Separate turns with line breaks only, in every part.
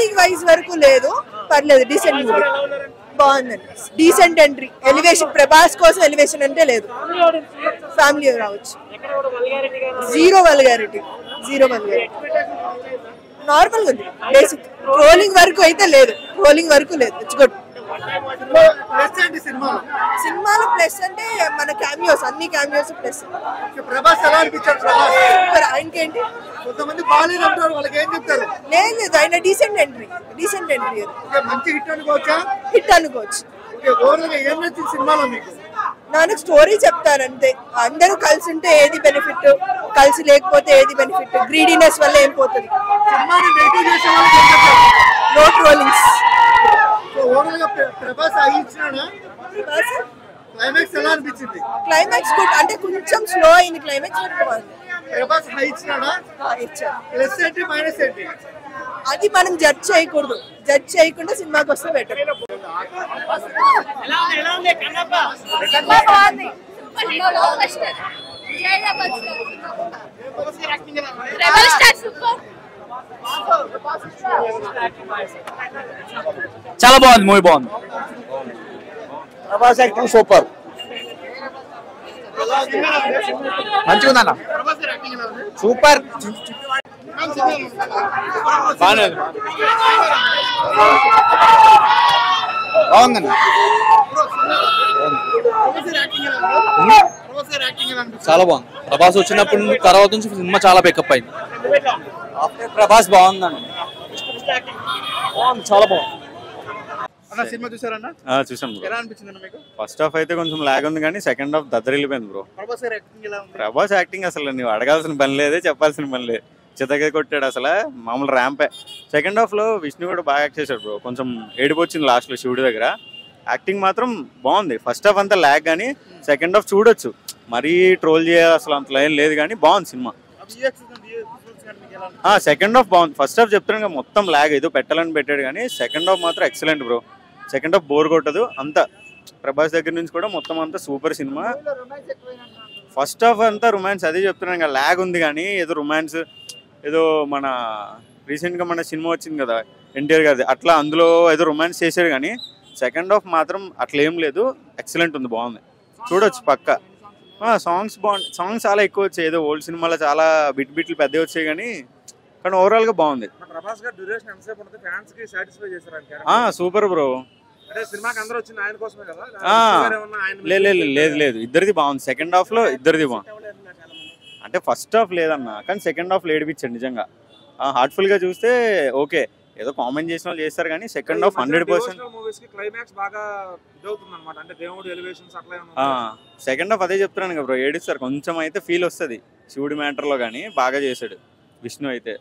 Trolling wise వరకు లేదు, పర్లేదు, డీసెంట్ మూవీ, బాగుందండి. డీసెంట్ ఎంట్రీ, ఎలివేషన్, ప్రభాస్ కోసం ఎలివేషన్ అంటే లేదు, ఫ్యామిలీ రావచ్చు. జీరో వల్గారిటీ, నార్మల్గా ఉంది, బేసిక్. ట్రోలింగ్ వరకు అయితే లేదు, ఇట్స్ గుడ్. సినిమాలో ప్లస్ అంటే మన క్యామియోస్, అన్ని క్యామియోస్ ప్లస్.
ప్రభాస్ ఎలా అనిపించారు?
ఆయనకేంటి
కొంతమంది బాగాలేదు అంటారు, వాళ్ళకి ఏం చెప్తారు?
లేదు, ఆయన డీసెంట్ ఎంట్రీ.
మంచి హిట్ అనుకోవచ్చా?
హిట్ అనుకోవచ్చు.
ఏం నచ్చింది సినిమాలో మీకు?
నాకు స్టోరీ చెప్తారు అంతే. అందరూ కలిసి ఉంటే ఏది బెనిఫిట్, కలిసి లేకపోతే ఏది బెనిఫిట్, గ్రీడీనెస్ వల్ల ఏం పోతుంది. No trollings.
ప్రభాస్ క్లైమాక్స్ ఎలా అనిపించింది?
క్లైమాక్స్ గుడ్, అంటే కొంచెం స్లో అయింది క్లైమాక్స్.
ప్రభాస్ హై ఇచ్చినాడా? ప్లస్ ఏంటి మైనస్ ఏంటి
అది మనం జడ్జ్ చేయకూడదు, జడ్జ్ చేయకుండా సినిమాకి వస్తే బెటర్.
చాలా బాగుంది, మూవీ బాగుంది.
ప్రభాస్ యాక్టింగ్ సూపర్, మంచిగా ఉందన్న, సూపర్. బాగుందన్న,
చాలా బాగుంది. ప్రభాస్ వచ్చినప్పుడు తర్వాత నుంచి సినిమా చాలా పికప్ అయింది.
ప్రభాస్ బాగుందన్న,
చాలా బాగుంది.
సినిమా చూసారన్నా?
చూసాం.
ఎలా అనిపించింది మీకు?
ఫస్ట్ హాఫ్ అయితే కొంచెం లాగ్ ఉంది కానీ సెకండ్ హాఫ్ దద్దరిల్లిపోయింది బ్రో. ప్రభాస్ యాక్టింగ్ అసలు నువ్వు అడగాల్సిన పని లేదే, చెప్పాల్సిన పని లేదు, చితగా కొట్టాడు అసలు, మామూలు ర్యాంపే. సెకండ్ హాఫ్ లో విష్ణు కూడా బాగా యాక్ట్ చేశాడు బ్రో, కొంచెం ఏడుపు వచ్చింది లాస్ట్ లో శివుడి దగ్గర. యాక్టింగ్ మాత్రం బాగుంది. ఫస్ట్ హాఫ్ అంతా లాగ్ కానీ సెకండ్ హాఫ్ చూడొచ్చు, మరీ ట్రోల్ చేయాలి అసలు అంత లైన్ లేదు కానీ బాగుంది సినిమా. సెకండ్ హాఫ్ బాగుంది. ఫస్ట్ హాఫ్ చెప్తాను మొత్తం లాగ్, ఏదో పెట్టాలని పెట్టాడు కానీ సెకండ్ హాఫ్ మాత్రం excellent bro. Second half bore కొట్టదు అంతా. ప్రభాస్ దగ్గర నుంచి కూడా మొత్తం అంతా సూపర్ సినిమా. ఫస్ట్ హాఫ్ అంతా రొమాన్స్, అదే చెప్తున్నాను కదా, లాగ్ ఉంది కానీ ఏదో రొమాన్స్, ఏదో మన రీసెంట్గా మన సినిమా వచ్చింది కదా ఎన్టీఆర్ గారిది, అట్లా అందులో ఏదో రొమాన్స్ చేశారు కానీ సెకండ్ హాఫ్ మాత్రం అట్లా ఏం లేదు, ఎక్సలెంట్ ఉంది, బాగుంది, చూడొచ్చు పక్క. సాంగ్స్ బాగుంది, సాంగ్స్ చాలా ఎక్కువ వచ్చాయి, ఏదో ఓల్డ్ సినిమాలో చాలా బిట్లు పెద్దవి వచ్చాయి కానీ ఓవరాల్ గా బాగుంది. Super bro. లేదు, ఇద్దరిది బాగుంది. సెకండ్ హాఫ్ లో ఇద్దరిది బాగుంది. అంటే ఫస్ట్ హాఫ్ లేదన్నా కానీ సెకండ్ హాఫ్ లో ఏడిపించాడు నిజంగా. హార్ట్ఫుల్ గా చూస్తే ఓకే, ఏదో కామెంట్ చేసిన వాళ్ళు చేస్తారు కానీ సెకండ్ హాఫ్ 100%. సెకండ్ హాఫ్ అదే చెప్తున్నాను కదా బ్రో, ఏడిస్తారు కొంచెం, అయితే ఫీల్ వస్తుంది శివుడి మ్యాటర్ లో కానీ బాగా చేశాడు విష్ణు అయితే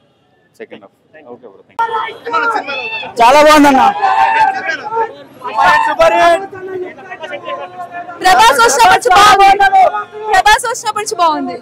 సెకండ్ హాఫ్. ఓకే బ్రో,
చాలా బాగుందన్న.
ప్రభాస్ వచ్చినప్పటి బాగుంది.